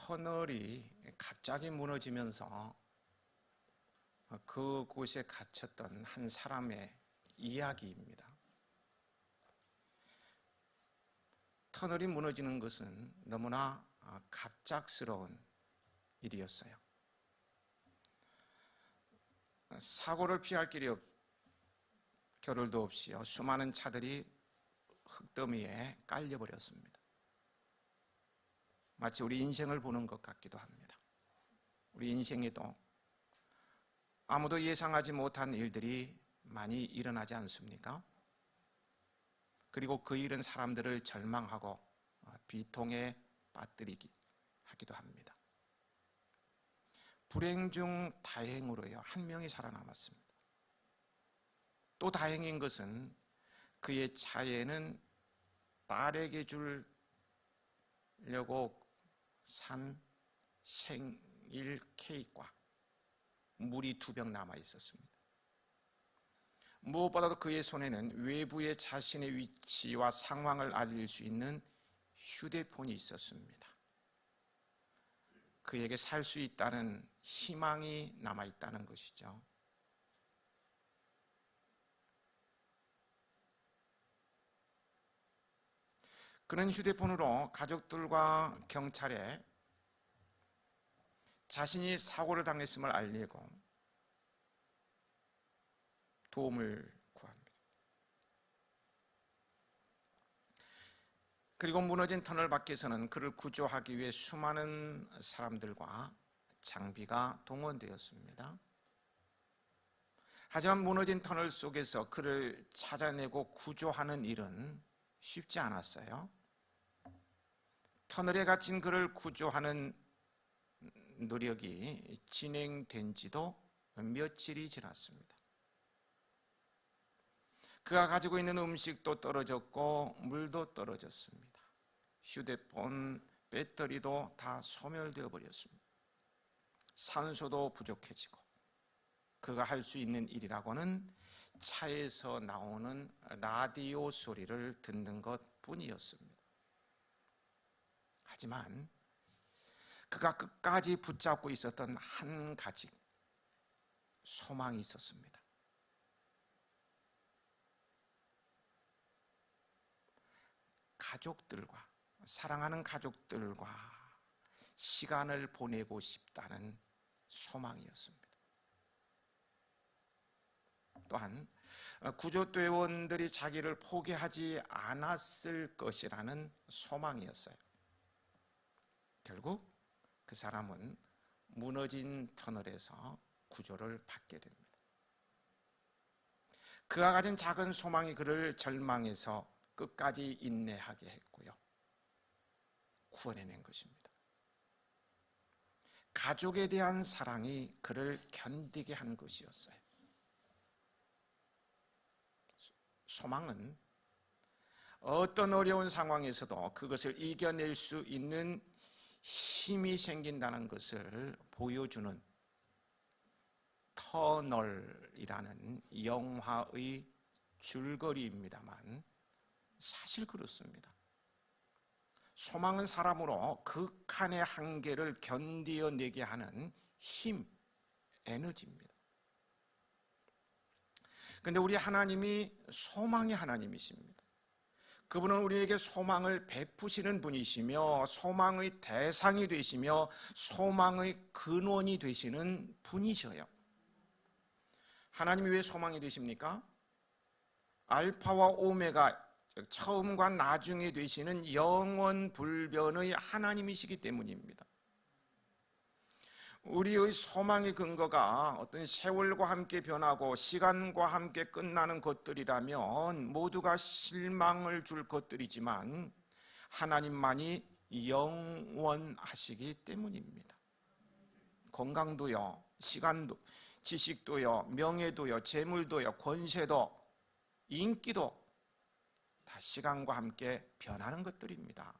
터널이 갑자기 무너지면서 그곳에 갇혔던 한 사람의 이야기입니다. 터널이 무너지는 것은 너무나 갑작스러운 일이었어요. 사고를 피할 길이 겨를도 없이요, 수많은 차들이 흙더미에 깔려버렸습니다. 마치 우리 인생을 보는 것 같기도 합니다. 우리 인생에도 아무도 예상하지 못한 일들이 많이 일어나지 않습니까? 그리고 그 일은 사람들을 절망하고 비통에 빠뜨리기 하기도 합니다. 불행 중 다행으로요, 한 명이 살아남았습니다. 또 다행인 것은 그의 차에는 딸에게 주려고 산 생일 케이크와 물이 2병 남아 있었습니다. 무엇보다도 그의 손에는 외부의 자신의 위치와 상황을 알릴 수 있는 휴대폰이 있었습니다. 그에게 살 수 있다는 희망이 남아 있다는 것이죠. 그는 휴대폰으로 가족들과 경찰에 자신이 사고를 당했음을 알리고 도움을 구합니다. 그리고 무너진 터널 밖에서는 그를 구조하기 위해 수많은 사람들과 장비가 동원되었습니다. 하지만 무너진 터널 속에서 그를 찾아내고 구조하는 일은 쉽지 않았어요. 터널에 갇힌 그를 구조하는 노력이 진행된 지도 며칠이 지났습니다. 그가 가지고 있는 음식도 떨어졌고 물도 떨어졌습니다. 휴대폰 배터리도 다 소멸되어 버렸습니다. 산소도 부족해지고 그가 할 수 있는 일이라고는 차에서 나오는 라디오 소리를 듣는 것뿐이었습니다. 하지만 그가 끝까지 붙잡고 있었던 한 가지 소망이 있었습니다. 가족들과, 사랑하는 가족들과 시간을 보내고 싶다는 소망이었습니다. 또한 구조대원들이 자기를 포기하지 않았을 것이라는 소망이었어요. 결국 그 사람은 무너진 터널에서 구조를 받게 됩니다. 그가 가진 작은 소망이 그를 절망에서 끝까지 인내하게 했고요, 구원해낸 것입니다. 가족에 대한 사랑이 그를 견디게 한 것이었어요. 소망은 어떤 어려운 상황에서도 그것을 이겨낼 수 있는 힘이 생긴다는 것을 보여주는 터널이라는 영화의 줄거리입니다만 사실 그렇습니다. 소망은 사람으로 극한의 한계를 견디어내게 하는 힘, 에너지입니다. 그런데 우리 하나님이 소망의 하나님이십니다. 그분은 우리에게 소망을 베푸시는 분이시며 소망의 대상이 되시며 소망의 근원이 되시는 분이셔요. 하나님이 왜 소망이 되십니까? 알파와 오메가, 처음과 나중에 되시는 영원 불변의 하나님이시기 때문입니다. 우리의 소망의 근거가 어떤 세월과 함께 변하고 시간과 함께 끝나는 것들이라면 모두가 실망을 줄 것들이지만 하나님만이 영원하시기 때문입니다. 건강도요, 시간도, 지식도요, 명예도요, 재물도요, 권세도, 인기도 다 시간과 함께 변하는 것들입니다.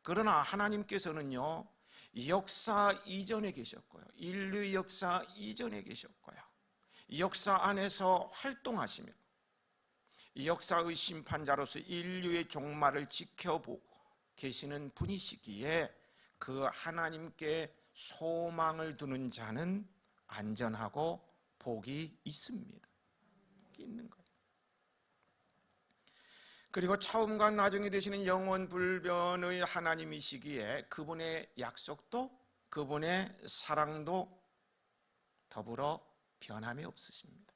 그러나 하나님께서는요, 역사 이전에 계셨고요, 인류 역사 이전에 계셨고요, 역사 안에서 활동하시며 역사의 심판자로서 인류의 종말을 지켜보고 계시는 분이시기에 그 하나님께 소망을 두는 자는 안전하고 복이 있습니다. 복이 있는 거예요. 그리고 처음과 나중이 되시는 영원 불변의 하나님이시기에 그분의 약속도 그분의 사랑도 더불어 변함이 없으십니다.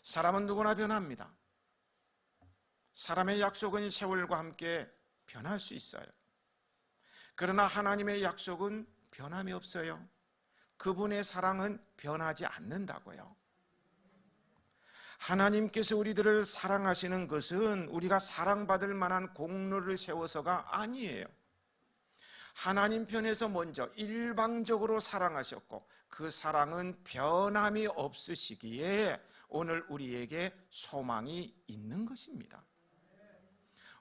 사람은 누구나 변합니다. 사람의 약속은 세월과 함께 변할 수 있어요. 그러나 하나님의 약속은 변함이 없어요. 그분의 사랑은 변하지 않는다고요. 하나님께서 우리들을 사랑하시는 것은 우리가 사랑받을 만한 공로를 세워서가 아니에요. 하나님 편에서 먼저 일방적으로 사랑하셨고 그 사랑은 변함이 없으시기에 오늘 우리에게 소망이 있는 것입니다.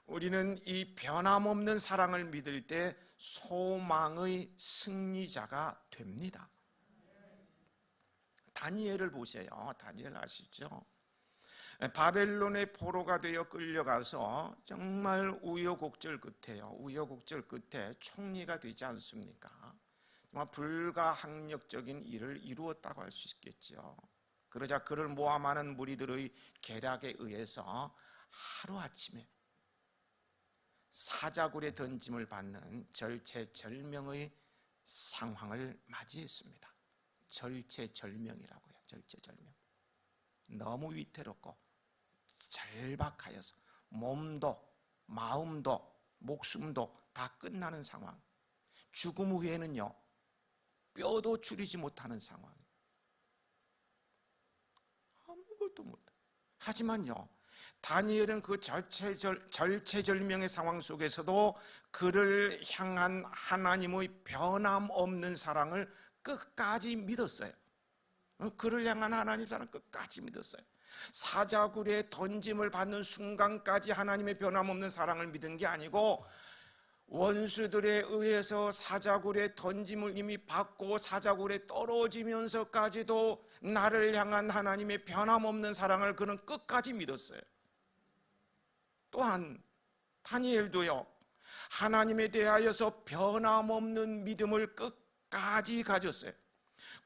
우리는 이 변함없는 사랑을 믿을 때 소망의 승리자가 됩니다. 다니엘을 보세요. 다니엘 아시죠? 바벨론의 포로가 되어 끌려가서 정말 우여곡절 끝에요. 우여곡절 끝에 총리가 되지 않습니까? 정말 불가항력적인 일을 이루었다고 할 수 있겠죠. 그러자 그를 모함하는 무리들의 계략에 의해서 하루아침에 사자굴에 던짐을 받는 절체절명의 상황을 맞이했습니다. 절체절명이라고요. 절체절명. 너무 위태롭고 절박하여서 몸도 마음도 목숨도 다 끝나는 상황. 죽음 후에는요 뼈도 추리지 못하는 상황. 아무것도 못해. 하지만요 다니엘은 그 절체절명의 상황 속에서도 그를 향한 하나님의 변함없는 사랑을 끝까지 믿었어요. 그를 향한 하나님 사랑 끝까지 믿었어요. 사자굴에 던짐을 받는 순간까지 하나님의 변함없는 사랑을 믿은 게 아니고 원수들에 의해서 사자굴에 던짐을 이미 받고 사자굴에 떨어지면서까지도 나를 향한 하나님의 변함없는 사랑을 그는 끝까지 믿었어요. 또한 다니엘도요 하나님에 대하여서 변함없는 믿음을 끝까지 가졌어요.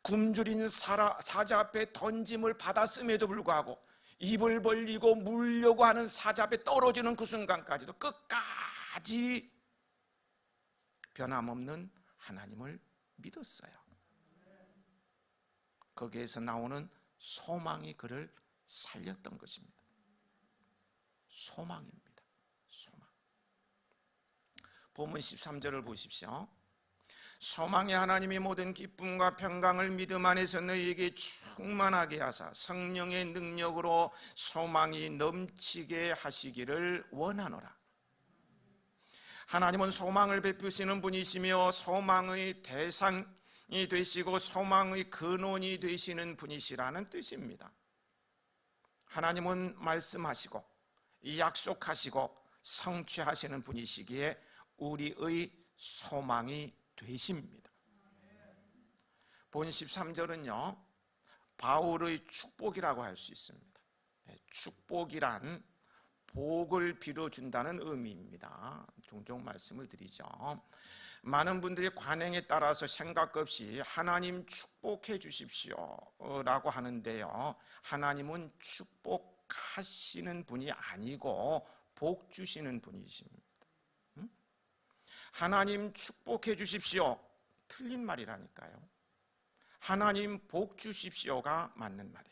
굶주린 사자 앞에 던짐을 받았음에도 불구하고 입을 벌리고 물려고 하는 사자 앞에 떨어지는 그 순간까지도 끝까지 변함없는 하나님을 믿었어요. 거기에서 나오는 소망이 그를 살렸던 것입니다. 소망입니다. 소망. 본문 13절을 보십시오. 소망의 하나님이 모든 기쁨과 평강을 믿음 안에서 너희에게 충만하게 하사 성령의 능력으로 소망이 넘치게 하시기를 원하노라. 하나님은 소망을 베푸시는 분이시며 소망의 대상이 되시고 소망의 근원이 되시는 분이시라는 뜻입니다. 하나님은 말씀하시고 약속하시고 성취하시는 분이시기에 우리의 소망이 되십니다. 본 13절은요 바울의 축복이라고 할 수 있습니다. 축복이란 복을 빌어준다는 의미입니다. 종종 말씀을 드리죠. 많은 분들이 관행에 따라서 생각 없이 하나님 축복해 주십시오 라고 하는데요 하나님은 축복하시는 분이 아니고 복 주시는 분이십니다. 하나님 축복해 주십시오 틀린 말이라니까요. 하나님 복 주십시오가 맞는 말이에요.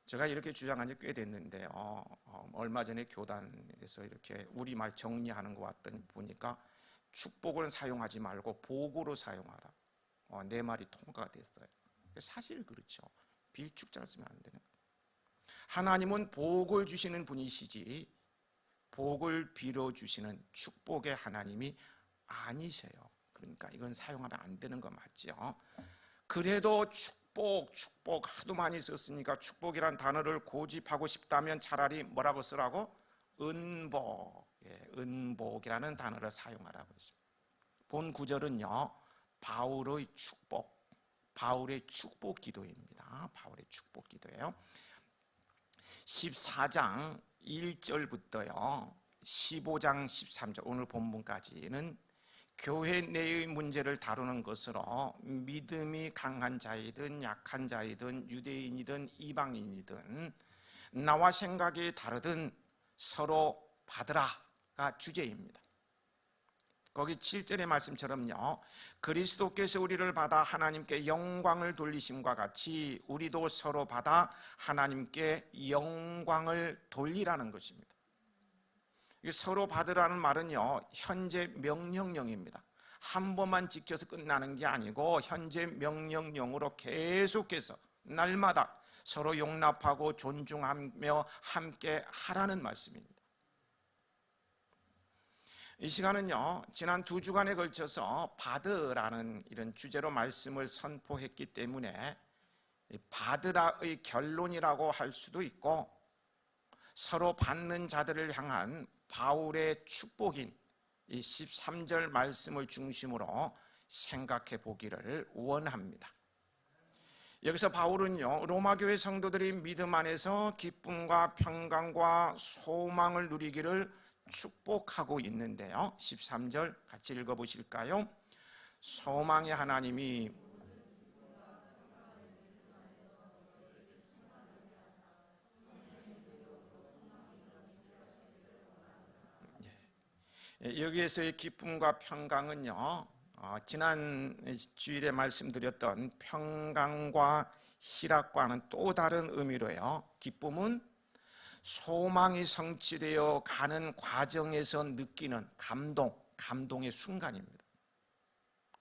제가 이렇게 주장한 지 꽤 됐는데요 얼마 전에 교단에서 이렇게 우리말 정리하는 거 왔더니 보니까 축복을 사용하지 말고 복으로 사용하라. 내 말이 통과가 됐어요. 사실 그렇죠. 빌축자를 쓰면 안 되는 거예요. 하나님은 복을 주시는 분이시지 복을 빌어주시는 축복의 하나님이 아니세요. 그러니까 이건 사용하면 안 되는 거 맞죠? 그래도 축복 하도 많이 썼으니까 축복이란 단어를 고집하고 싶다면 차라리 뭐라고 쓰라고? 은복이라는 단어를 사용하라고 했습니다. 본 구절은요 바울의 축복 기도입니다. 바울의 축복 기도예요. 14장 1절부터요 15장 13절 오늘 본문까지는 교회 내의 문제를 다루는 것으로 믿음이 강한 자이든 약한 자이든 유대인이든 이방인이든 나와 생각이 다르든 서로 받으라가 주제입니다. 거기 7절의 말씀처럼요, 그리스도께서 우리를 받아 하나님께 영광을 돌리심과 같이 우리도 서로 받아 하나님께 영광을 돌리라는 것입니다. 서로 받으라는 말은요, 현재 명령형입니다. 한 번만 지켜서 끝나는 게 아니고 현재 명령형으로 계속해서 날마다 서로 용납하고 존중하며 함께 하라는 말씀입니다. 이 시간은요, 지난 2주간에 걸쳐서 받으라는 이런 주제로 말씀을 선포했기 때문에 받으라의 결론이라고 할 수도 있고 서로 받는 자들을 향한 바울의 축복인 이 13절 말씀을 중심으로 생각해 보기를 원합니다. 여기서 바울은요, 로마 교회 성도들이 믿음 안에서 기쁨과 평강과 소망을 누리기를 축복하고 있는데요, 13절 같이 읽어보실까요? 소망의 하나님이 여기에서의 기쁨과 평강은요, 지난 주일에 말씀드렸던 평강과 희락과는 또 다른 의미로요, 기쁨은 소망이 성취되어 가는 과정에서 느끼는 감동의 순간입니다.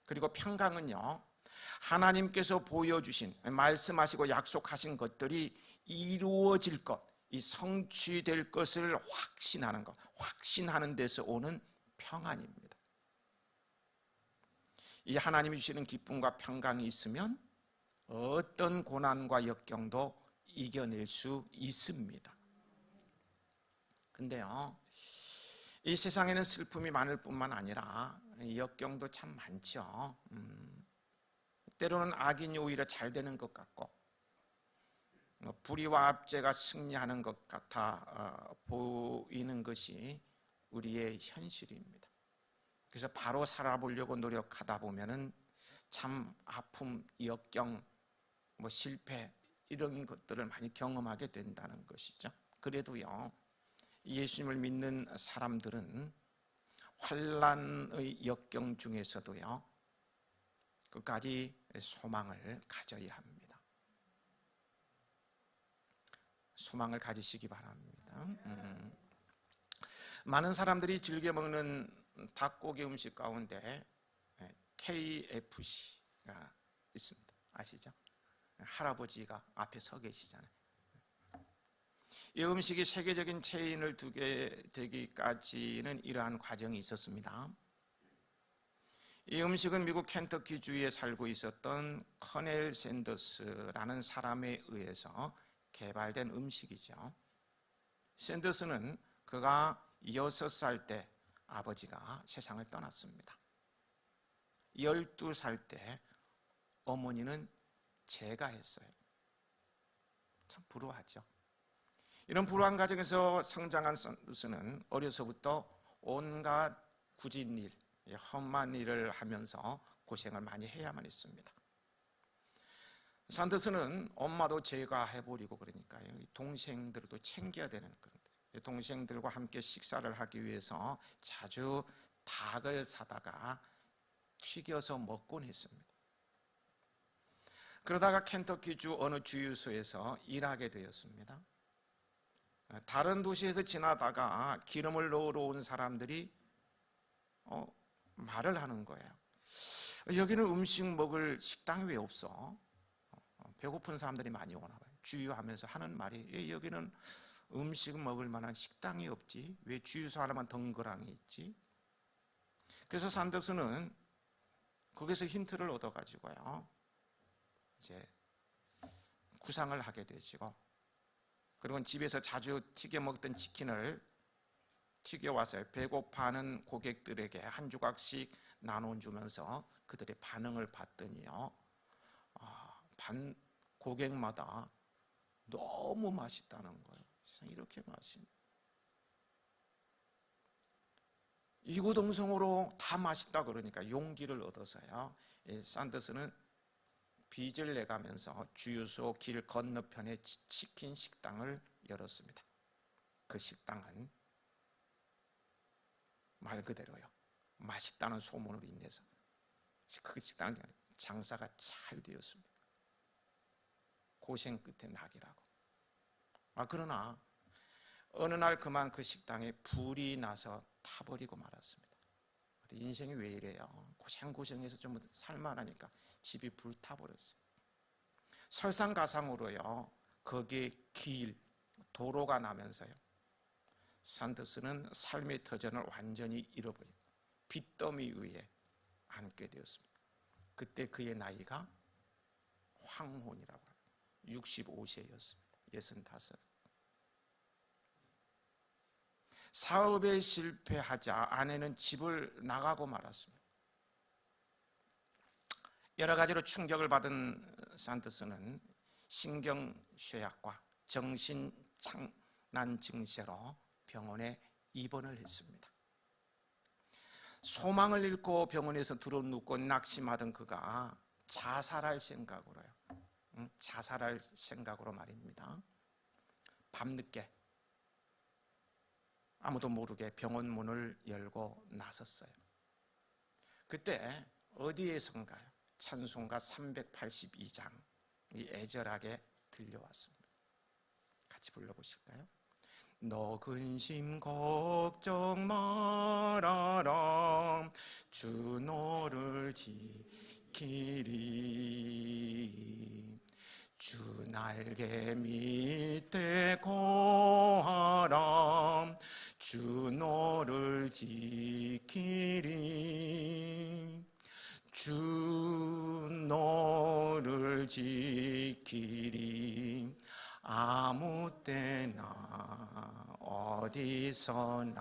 그리고 평강은요, 하나님께서 보여주신, 말씀하시고 약속하신 것들이 이루어질 것, 이 성취될 것을 확신하는 것, 확신하는 데서 오는 평안입니다. 이 하나님이 주시는 기쁨과 평강이 있으면 어떤 고난과 역경도 이겨낼 수 있습니다. 근데요, 이 세상에는 슬픔이 많을 뿐만 아니라 역경도 참 많죠. 때로는 악인이 오히려 잘 되는 것 같고 불의와 압제가 승리하는 것 같아 보이는 것이 우리의 현실입니다. 그래서 바로 살아보려고 노력하다 보면은 참 아픔, 역경, 실패 이런 것들을 많이 경험하게 된다는 것이죠. 그래도요, 예수님을 믿는 사람들은 환난의 역경 중에서도요, 끝까지 소망을 가져야 합니다. 소망을 가지시기 바랍니다. 많은 사람들이 즐겨 먹는 닭고기 음식 가운데 KFC가 있습니다. 아시죠? 할아버지가 앞에 서 계시잖아요. 이 음식이 세계적인 체인을 두게 되기까지는 이러한 과정이 있었습니다. 이 음식은 미국 켄터키 주에 살고 있었던 커넬 샌더스라는 사람에 의해서 개발된 음식이죠. 샌더스는 그가 6살 때 아버지가 세상을 떠났습니다. 12살 때 어머니는 재가했어요. 참 불우하죠. 이런 불우한 가정에서 성장한 샌더스는 어려서부터 온갖 굳은 일, 험한 일을 하면서 고생을 많이 해야만 했습니다. 샌더스는 엄마도 제가해버리고 그러니까요, 동생들도 챙겨야 되는 그런, 동생들과 함께 식사를 하기 위해서 자주 닭을 사다가 튀겨서 먹곤 했습니다. 그러다가 켄터키 주 어느 주유소에서 일하게 되었습니다. 다른 도시에서 지나다가 기름을 넣으러 온 사람들이 말을 하는 거예요. 여기는 음식 먹을 식당이 왜 없어? 배고픈 사람들이 많이 오나 봐요. 주유하면서 하는 말이, 여기는 음식 먹을 만한 식당이 없지, 왜 주유소 하나만 덩그랑이 있지? 그래서 샌더스는 거기서 힌트를 얻어가지고요, 이제 구상을 하게 되지고, 그리고 집에서 자주 튀겨 먹던 치킨을 튀겨와서 배고파하는 고객들에게 한 조각씩 나눠주면서 그들의 반응을 봤더니요, 고객마다 너무 맛있다는 거예요. 세상에 이렇게 맛있네. 이구동성으로 다 맛있다 그러니까 용기를 얻어서요, 산더스는 빚을 내가면서 주유소 길 건너편에 치킨 식당을 열었습니다. 그 식당은 말 그대로요, 맛있다는 소문으로 인해서 그 식당은 장사가 잘 되었습니다. 고생 끝에 낙이라고. 그러나 어느 날 그만 그 식당에 불이 나서 타버리고 말았습니다. 인생이 왜 이래요? 고생고생해서 좀 살만하니까 집이 불타버렸어요. 설상가상으로요, 거기에 도로가 나면서요, 산더스는 삶의 터전을 완전히 잃어버리고 빚더미 위에 앉게 되었습니다. 그때 그의 나이가 황혼이라고 합니다. 65세였습니다. 65. 사업에 실패하자 아내는 집을 나가고 말았습니다. 여러 가지로 충격을 받은 산더스는 신경쇠약과 정신장난 증세로 병원에 입원을 했습니다. 소망을 잃고 병원에서 드러눕고 낙심하던 그가 자살할 생각으로 말입니다, 밤늦게 아무도 모르게 병원 문을 열고 나섰어요. 그때 어디에선가요, 찬송가 382장이 애절하게 들려왔습니다. 같이 불러보실까요? 너 근심 걱정 말아라, 주 너를 지키리. 주 날개 밑에 거하라, 주 너를 지키리. 주 너를 지키리. 아무 때나 어디서나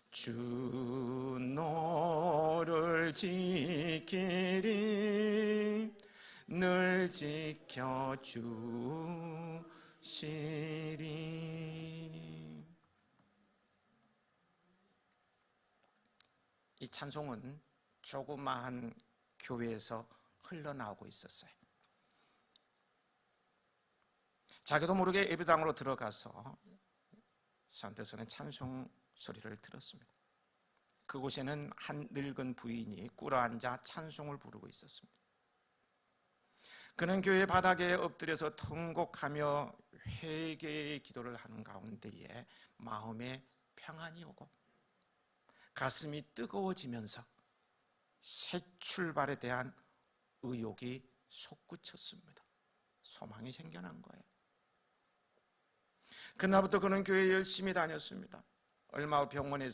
주 너를 지키리. 늘 지켜주시리. 이 찬송은 조그마한 교회에서 흘러나오고 있었어요. 자기도 모르게 예배당으로 들어가서 산더스는 찬송 소리를 들었습니다. 그곳에는 한 늙은 부인이 꿇어앉아 찬송을 부르고 있었습니다. 그는 교회 바닥에 엎드려서 통곡하며 회개의 기도를 하는 가운데에 마음에 평안이 오고 가슴이 뜨거워지면서 새 출발에 대한 의욕이 솟구쳤습니다. 소망이 생겨난 거예요. 그날부터 그는 교회에 열심히 다녔습니다. 얼마 후 병원에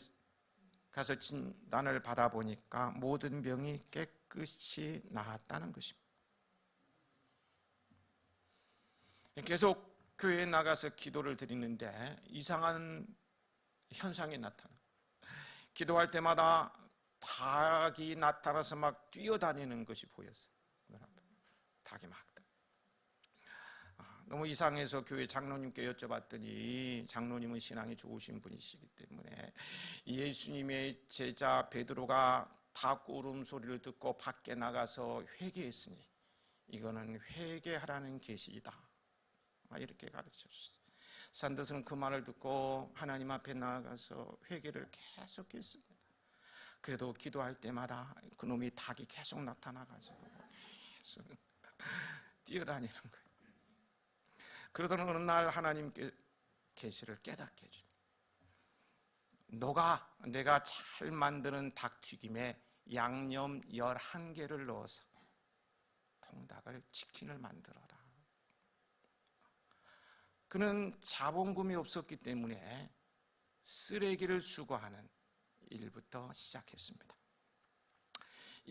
가서 진단을 받아보니까 모든 병이 깨끗이 나았다는 것입니다. 계속 교회에 나가서 기도를 드리는데 이상한 현상이 나타나요. 기도할 때마다 닭이 나타나서 막 뛰어다니는 것이 보였어요. 닭이 막. 너무 이상해서 교회 장로님께 여쭤봤더니 장로님은 신앙이 좋으신 분이시기 때문에 예수님의 제자 베드로가 닭 울음소리를 듣고 밖에 나가서 회개했으니 이거는 회개하라는 계시이다, 이렇게 가르쳐주셨어요. 산더스는 그 말을 듣고 하나님 앞에 나아가서 회개를 계속했습니다. 그래도 기도할 때마다 그놈이 닭이 계속 나타나가지고 계속 뛰어다니는 거예요. 그러던 어느 날 하나님께 계시를 깨닫게 해주니 너가 내가 잘 만드는 닭튀김에 양념 11개를 넣어서 통닭을 치킨을 만들어라. 그는 자본금이 없었기 때문에 쓰레기를 수거하는 일부터 시작했습니다.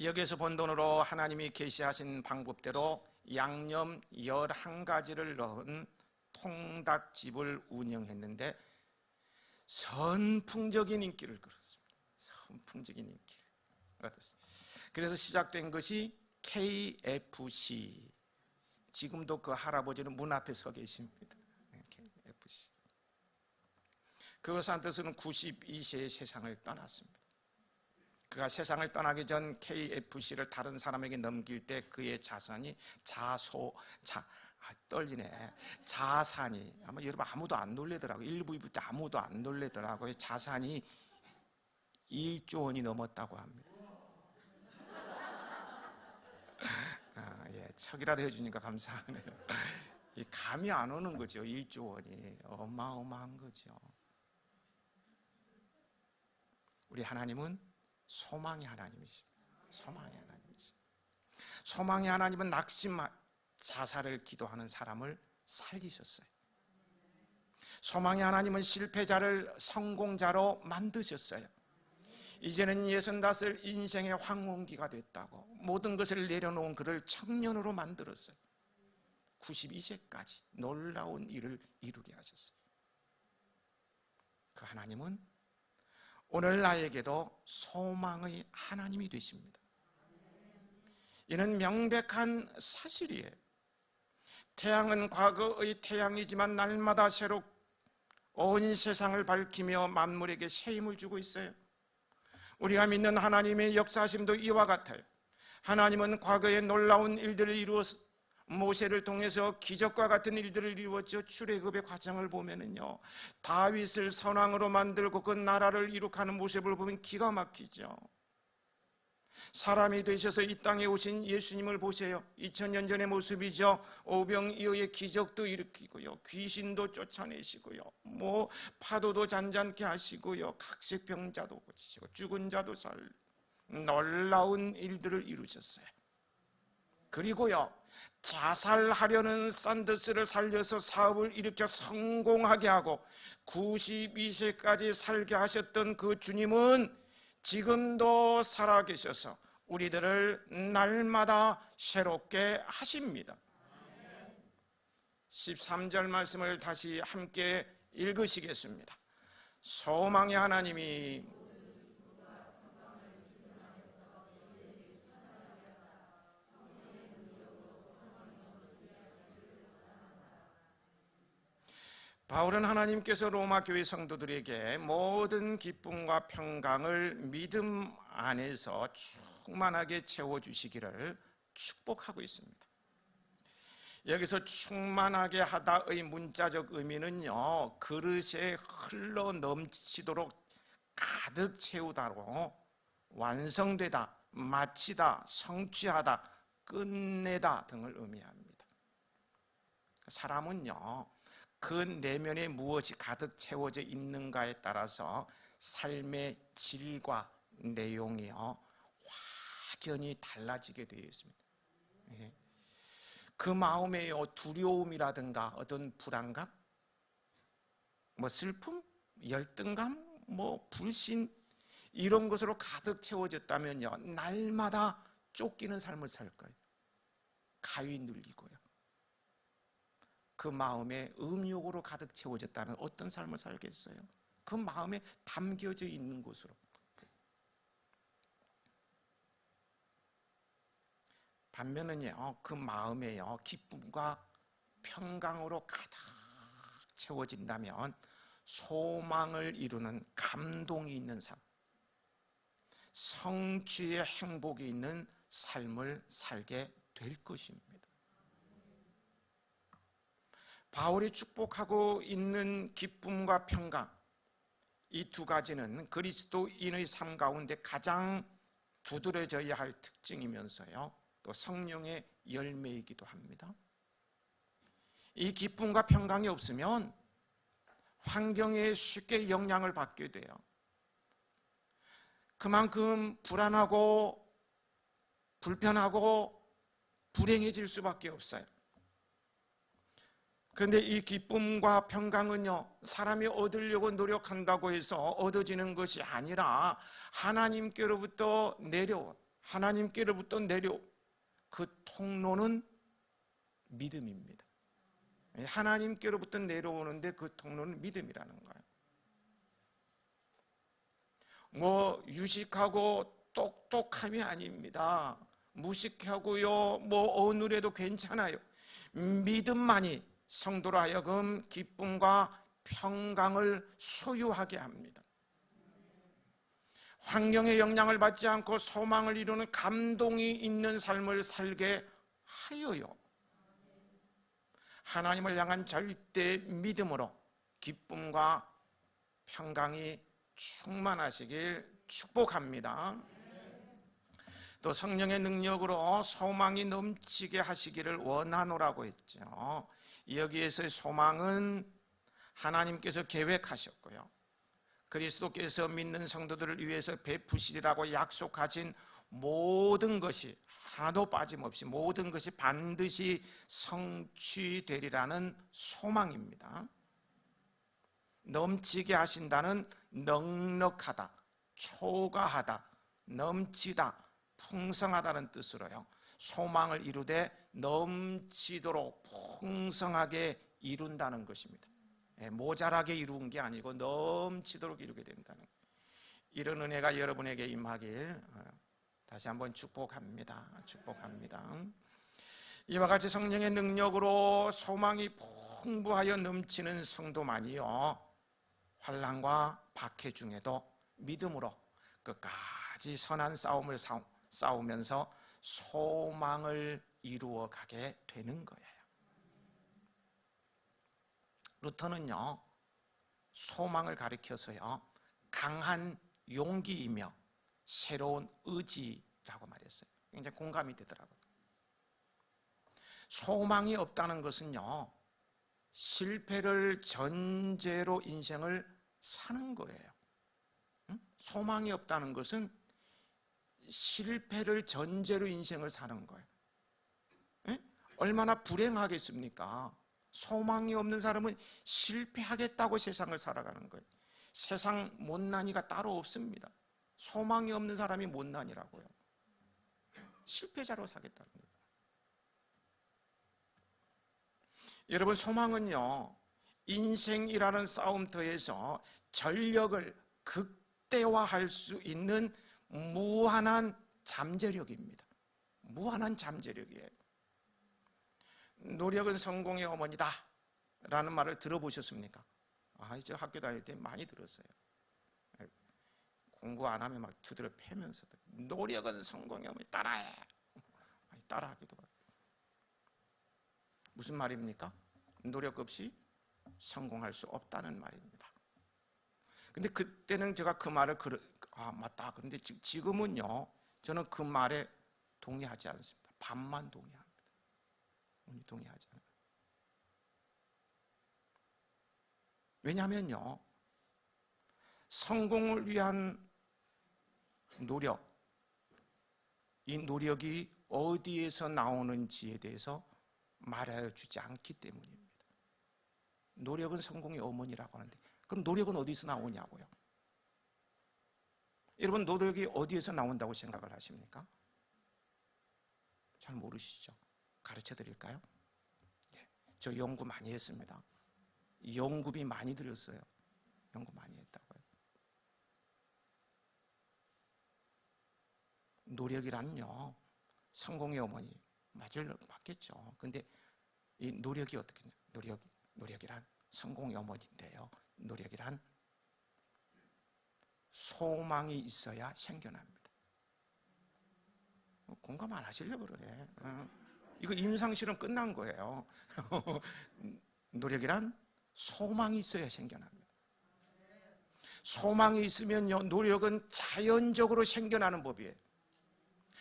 여기에서 번 돈으로 하나님이 계시하신 방법대로 양념 11가지를 넣은 통닭집을 운영했는데 선풍적인 인기를 끌었습니다. 선풍적인 인기를 얻었어요. 그래서 시작된 것이 KFC. 지금도 그 할아버지는 문 앞에 서 계십니다. KFC. 그 산더스는 92세에 세상을 떠났습니다. 그가 세상을 떠나기 전 KFC를 다른 사람에게 넘길 때 그의 자산이 자산이 아마 여러분 아무도 안 놀래더라고요. 1부, 2부 때 아무도 안 놀래더라고요. 자산이 1조 원이 넘었다고 합니다. 예, 척이라도 해주니까 감사하네요. 이 감이 안 오는 거죠. 1조 원이 어마어마한 거죠. 우리 하나님은 소망의 하나님이십니다. 소망의 하나님이십니다. 소망의 하나님은 낙심 자살을 기도하는 사람을 살리셨어요. 소망의 하나님은 실패자를 성공자로 만드셨어요. 이제는 65 인생의 황혼기가 됐다고 모든 것을 내려놓은 그를 청년으로 만들었어요. 92세까지 놀라운 일을 이루게 하셨어요. 그 하나님은 오늘 나에게도 소망의 하나님이 되십니다. 이는 명백한 사실이에요. 태양은 과거의 태양이지만 날마다 새로 온 세상을 밝히며 만물에게 새 힘을 주고 있어요. 우리가 믿는 하나님의 역사하심도 이와 같아요. 하나님은 과거에 놀라운 일들을 이루어서 모세를 통해서 기적과 같은 일들을 이루었죠. 출애굽의 과정을 보면은요, 다윗을 선왕으로 만들고 그 나라를 이룩하는 모습을 보면 기가 막히죠. 사람이 되셔서 이 땅에 오신 예수님을 보세요. 2000년 전의 모습이죠. 오병이어의 기적도 일으키고요, 귀신도 쫓아내시고요, 파도도 잔잔케 하시고요, 각색병자도 고치시고 죽은 자도 살리고 놀라운 일들을 이루셨어요. 그리고요, 자살하려는 산더스를 살려서 사업을 일으켜 성공하게 하고 92세까지 살게 하셨던 그 주님은 지금도 살아계셔서 우리들을 날마다 새롭게 하십니다. 13절 말씀을 다시 함께 읽으시겠습니다. 소망의 하나님이 바울은 하나님께서 로마 교회 성도들에게 모든 기쁨과 평강을 믿음 안에서 충만하게 채워주시기를 축복하고 있습니다. 여기서 충만하게 하다의 문자적 의미는요, 그릇에 흘러 넘치도록 가득 채우다로 완성되다, 마치다, 성취하다, 끝내다 등을 의미합니다. 사람은요, 그 내면에 무엇이 가득 채워져 있는가에 따라서 삶의 질과 내용이요, 확연히 달라지게 되어 있습니다. 그 마음에 두려움이라든가 어떤 불안감, 슬픔, 열등감, 불신 이런 것으로 가득 채워졌다면요, 날마다 쫓기는 삶을 살 거예요. 가위 눌리고요. 그 마음에 음욕으로 가득 채워졌다면 어떤 삶을 살겠어요? 그 마음에 담겨져 있는 곳으로. 반면은요, 그 마음에요, 기쁨과 평강으로 가득 채워진다면 소망을 이루는 감동이 있는 삶, 성취의 행복이 있는 삶을 살게 될 것입니다. 바울이 축복하고 있는 기쁨과 평강, 이 두 가지는 그리스도인의 삶 가운데 가장 두드러져야 할 특징이면서요, 또 성령의 열매이기도 합니다. 이 기쁨과 평강이 없으면 환경에 쉽게 영향을 받게 돼요. 그만큼 불안하고 불편하고 불행해질 수밖에 없어요. 그런데 이 기쁨과 평강은요, 사람이 얻으려고 노력한다고 해서 얻어지는 것이 아니라 하나님께로부터 내려온, 그 통로는 믿음입니다. 하나님께로부터 내려오는데 그 통로는 믿음이라는 거예요. 유식하고 똑똑함이 아닙니다. 무식하고요, 어눌해도 괜찮아요. 믿음만이 성도로 하여금 기쁨과 평강을 소유하게 합니다. 환경의 영향을 받지 않고 소망을 이루는 감동이 있는 삶을 살게 하여요. 하나님을 향한 절대 믿음으로 기쁨과 평강이 충만하시길 축복합니다. 또 성령의 능력으로 소망이 넘치게 하시기를 원하노라고 했죠. 여기에서의 소망은 하나님께서 계획하셨고요, 그리스도께서 믿는 성도들을 위해서 베푸시리라고 약속하신 모든 것이 하나도 빠짐없이 모든 것이 반드시 성취되리라는 소망입니다. 넘치게 하신다는 넉넉하다, 초과하다, 넘치다, 풍성하다는 뜻으로요, 소망을 이루되 넘치도록 풍성하게 이룬다는 것입니다. 모자라게 이룬 게 아니고 넘치도록 이루게 된다는 거예요. 이런 은혜가 여러분에게 임하길 다시 한번 축복합니다. 축복합니다. 이와 같이 성령의 능력으로 소망이 풍부하여 넘치는 성도만이요, 환난과 박해 중에도 믿음으로 끝까지 선한 싸움을 싸우면서 소망을 이루어 가게 되는 거예요. 루터는요, 소망을 가리켜서요, 강한 용기이며 새로운 의지라고 말했어요. 굉장히 공감이 되더라고요. 소망이 없다는 것은요, 실패를 전제로 인생을 사는 거예요. 소망이 없다는 것은 실패를 전제로 인생을 사는 거예요. 얼마나 불행하겠습니까? 소망이 없는 사람은 실패하겠다고 세상을 살아가는 거예요. 세상 못난이가 따로 없습니다. 소망이 없는 사람이 못난이라고요. 실패자로 사겠다는 거예요. 여러분, 소망은요, 인생이라는 싸움터에서 전력을 극대화할 수 있는 무한한 잠재력입니다. 무한한 잠재력이에요. 노력은 성공의 어머니다 라는 말을 들어보셨습니까? 이제 학교 다닐 때 많이 들었어요. 공부 안 하면 막 두드려 패면서도 노력은 성공의 어머니, 따라해. 따라하기도 하고. 무슨 말입니까? 노력 없이 성공할 수 없다는 말입니다. 근데 그때는 제가 그 말을 맞다. 그런데 지금은요, 저는 그 말에 동의하지 않습니다. 반만 동의합니다. 동의하지 않아요. 왜냐하면요, 성공을 위한 노력, 이 노력이 어디에서 나오는지에 대해서 말하여 주지 않기 때문입니다. 노력은 성공의 어머니라고 하는데, 그럼 노력은 어디서 나오냐고요? 여러분, 노력이 어디에서 나온다고 생각을 하십니까? 잘 모르시죠? 가르쳐 드릴까요? 저 연구 많이 했습니다. 연구비 많이 들였어요. 연구 많이 했다고요. 노력이란요, 성공의 어머니 맞겠죠. 근데 이 노력이 어떻게 했냐? 노력이란 성공의 어머니인데요, 노력이란 소망이 있어야 생겨납니다. 공감 안 하시려고 그러네. 이거 임상실험 끝난 거예요. 노력이란 소망이 있어야 생겨납니다. 소망이 있으면요, 노력은 자연적으로 생겨나는 법이에요.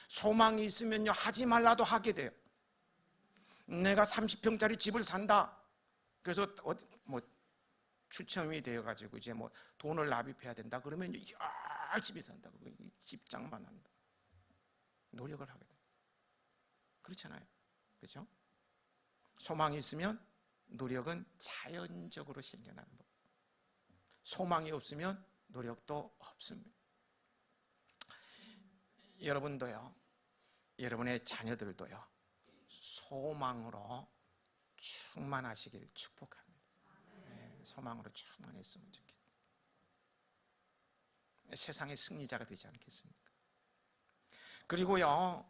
소망이 있으면요, 하지 말라도 하게 돼요. 내가 30평짜리 집을 산다. 그래서 추첨이 되어가지고 이제 돈을 납입해야 된다. 그러면 열심히 산다. 집장만 한다. 노력을 하게 돼요. 그렇잖아요. 그렇죠? 소망이 있으면 노력은 자연적으로 생겨나는 법. 소망이 없으면 노력도 없습니다. 여러분도요, 여러분의 자녀들도요, 소망으로 충만하시길 축복합니다. 소망으로 충만했으면 좋겠다. 세상의 승리자가 되지 않겠습니까? 그리고요,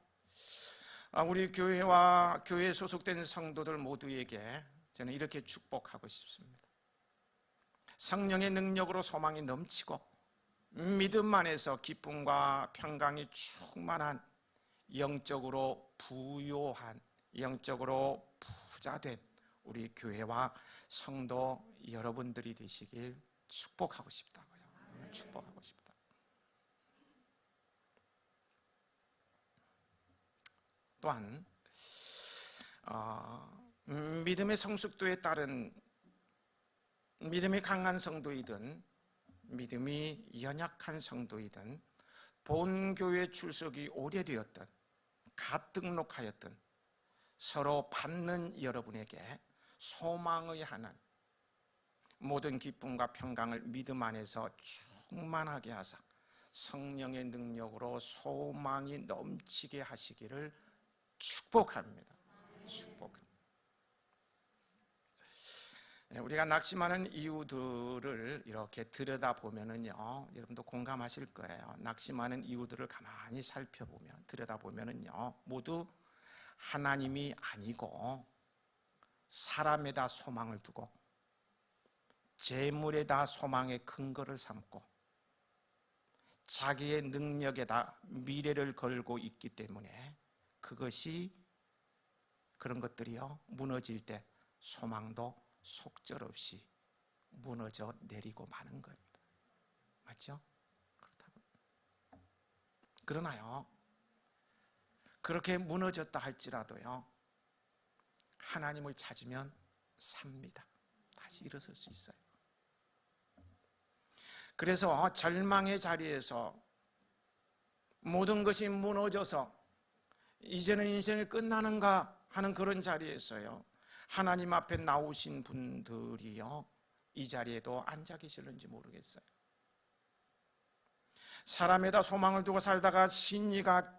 우리 교회와 교회에 소속된 성도들 모두에게 저는 이렇게 축복하고 싶습니다. 성령의 능력으로 소망이 넘치고 믿음 안에서 기쁨과 평강이 충만한 영적으로 부요한, 영적으로 부자된 우리 교회와 성도 여러분들이 되시길 축복하고 싶다고요. 축복하고 싶다. 또한 믿음의 성숙도에 따른 믿음이 강한 성도이든 믿음이 연약한 성도이든 본교회 출석이 오래되었든 갓 등록하였든 서로 받는 여러분에게 소망의 하나님, 모든 기쁨과 평강을 믿음 안에서 충만하게 하사 성령의 능력으로 소망이 넘치게 하시기를 축복합니다. 축복합니다. 우리가 낙심하는 이유들을 이렇게 들여다보면은요, 여러분도 공감하실 거예요. 낙심하는 이유들을 가만히 살펴보면, 들여다보면은요, 모두 하나님이 아니고 사람에다 소망을 두고 재물에다 소망의 근거를 삼고 자기의 능력에다 미래를 걸고 있기 때문에 그런 것들이요, 무너질 때 소망도 속절없이 무너져 내리고 마는 겁니다. 맞죠? 그렇다고. 그러나요, 그렇게 무너졌다 할지라도요, 하나님을 찾으면 삽니다. 다시 일어설 수 있어요. 그래서 절망의 자리에서 모든 것이 무너져서 이제는 인생이 끝나는가 하는 그런 자리에서요, 하나님 앞에 나오신 분들이요, 이 자리에도 앉아 계실는지 모르겠어요. 사람에다 소망을 두고 살다가 신의가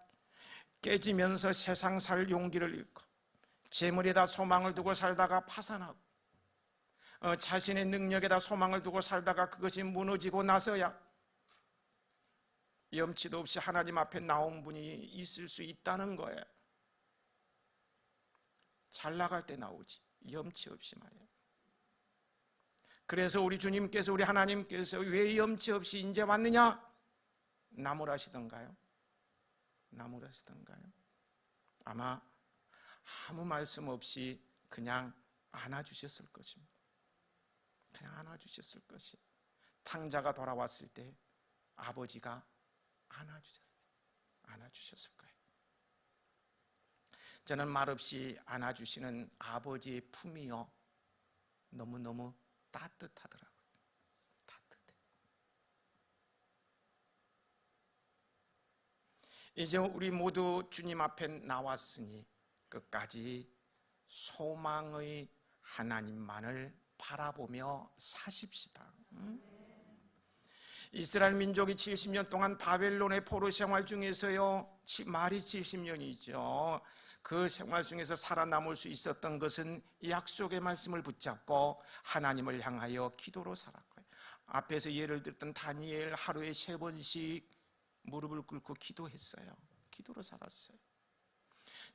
깨지면서 세상 살 용기를 잃고, 재물에다 소망을 두고 살다가 파산하고, 자신의 능력에다 소망을 두고 살다가 그것이 무너지고 나서야 염치도 없이 하나님 앞에 나온 분이 있을 수 있다는 거예요. 잘 나갈 때 나오지, 염치 없이 말이에요. 그래서 우리 주님께서, 우리 하나님께서 왜 염치 없이 이제 왔느냐? 나무라시던가요? 나무라시던가요? 아마 아무 말씀 없이 그냥 안아주셨을 것입니다. 그냥 안아주셨을 것이. 탕자가 돌아왔을 때 아버지가 안아주셨을 거예요. 저는 말없이 안아주시는 아버지의 품이요, 너무너무 따뜻하더라고요. 따뜻해. 이제 우리 모두 주님 앞에 나왔으니 끝까지 소망의 하나님만을 바라보며 사십시다. 이스라엘 민족이 70년 동안 바벨론의 포로 생활 중에서요, 말이 70년이죠. 그 생활 중에서 살아남을 수 있었던 것은 약속의 말씀을 붙잡고 하나님을 향하여 기도로 살았고요. 앞에서 예를 들었던 다니엘, 하루에 3번씩 무릎을 꿇고 기도했어요. 기도로 살았어요.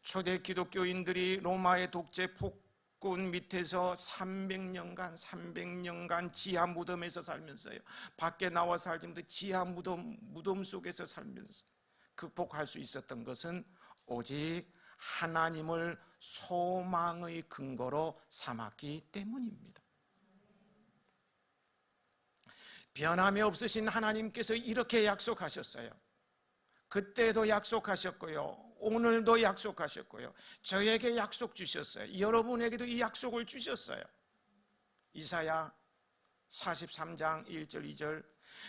초대 기독교인들이 로마의 독재 폭군 밑에서 300년간 지하 무덤에서 살면서요, 밖에 나와 살지 못해 지하 무덤 속에서 살면서 극복할 수 있었던 것은 오직 하나님을 소망의 근거로 삼았기 때문입니다. 변함이 없으신 하나님께서 이렇게 약속하셨어요. 그때도 약속하셨고요, 오늘도 약속하셨고요, 저에게 약속 주셨어요. 여러분에게도 이 약속을 주셨어요. 이사야 43장 1절 2절,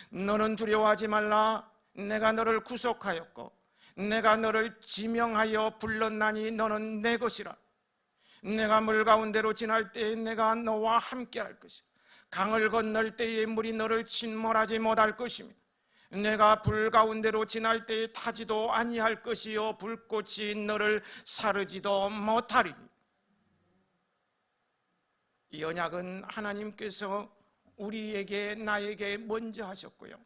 너는 두려워하지 말라. 내가 너를 구속하였고 내가 너를 지명하여 불렀나니 너는 내 것이라. 내가 물 가운데로 지날 때에 내가 너와 함께 할 것이라. 강을 건널 때에 물이 너를 침몰하지 못할 것이며 내가 불 가운데로 지날 때에 타지도 아니할 것이요 불꽃이 너를 사르지도 못하리니. 이 언약은 하나님께서 우리에게, 나에게 먼저 하셨고요,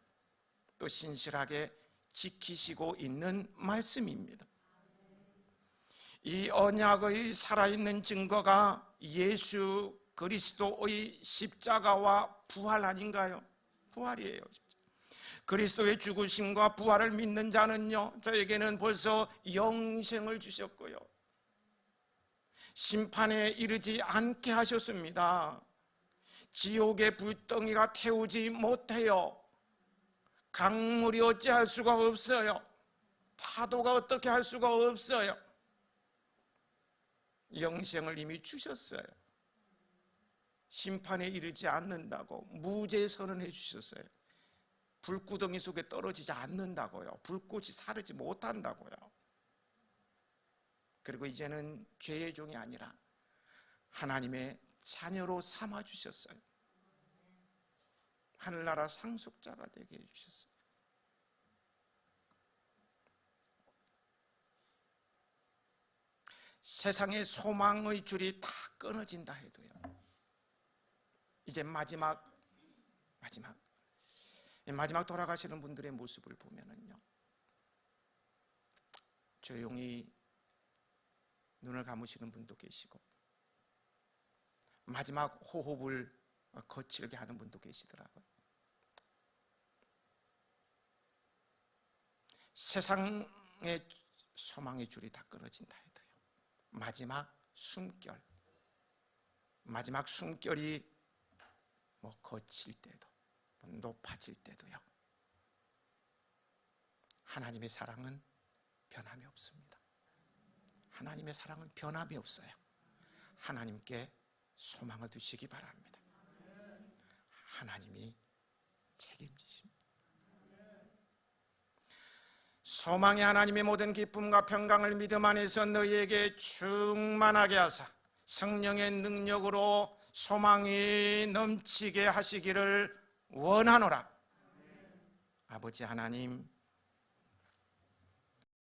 또 신실하게 지키시고 있는 말씀입니다. 이 언약의 살아있는 증거가 예수 그리스도의 십자가와 부활 아닌가요? 부활이에요. 그리스도의 죽으심과 부활을 믿는 자는요, 저에게는 벌써 영생을 주셨고요, 심판에 이르지 않게 하셨습니다. 지옥의 불덩이가 태우지 못해요. 강물이 어찌할 수가 없어요. 파도가 어떻게 할 수가 없어요. 영생을 이미 주셨어요. 심판에 이르지 않는다고 무죄 선언해 주셨어요. 불구덩이 속에 떨어지지 않는다고요. 불꽃이 사르지 못한다고요. 그리고 이제는 죄의 종이 아니라 하나님의 자녀로 삼아 주셨어요. 하늘나라 상속자가 되게 해주셨어요. 세상의 소망의 줄이 다 끊어진다 해도요, 이제 마지막 돌아가시는 분들의 모습을 보면은요, 조용히 눈을 감으시는 분도 계시고 마지막 호흡을 거칠게 하는 분도 계시더라고요. 세상의 소망의 줄이 다 끊어진다 해도요, 마지막 숨결이 거칠 때도 높아질 때도요, 하나님의 사랑은 변함이 없습니다. 하나님의 사랑은 변함이 없어요. 하나님께 소망을 두시기 바랍니다. 하나님이 책임지십니다. 소망이 하나님의 모든 기쁨과 평강을 믿음 안에서 너희에게 충만하게 하사 성령의 능력으로 소망이 넘치게 하시기를 원하노라. 아버지 하나님,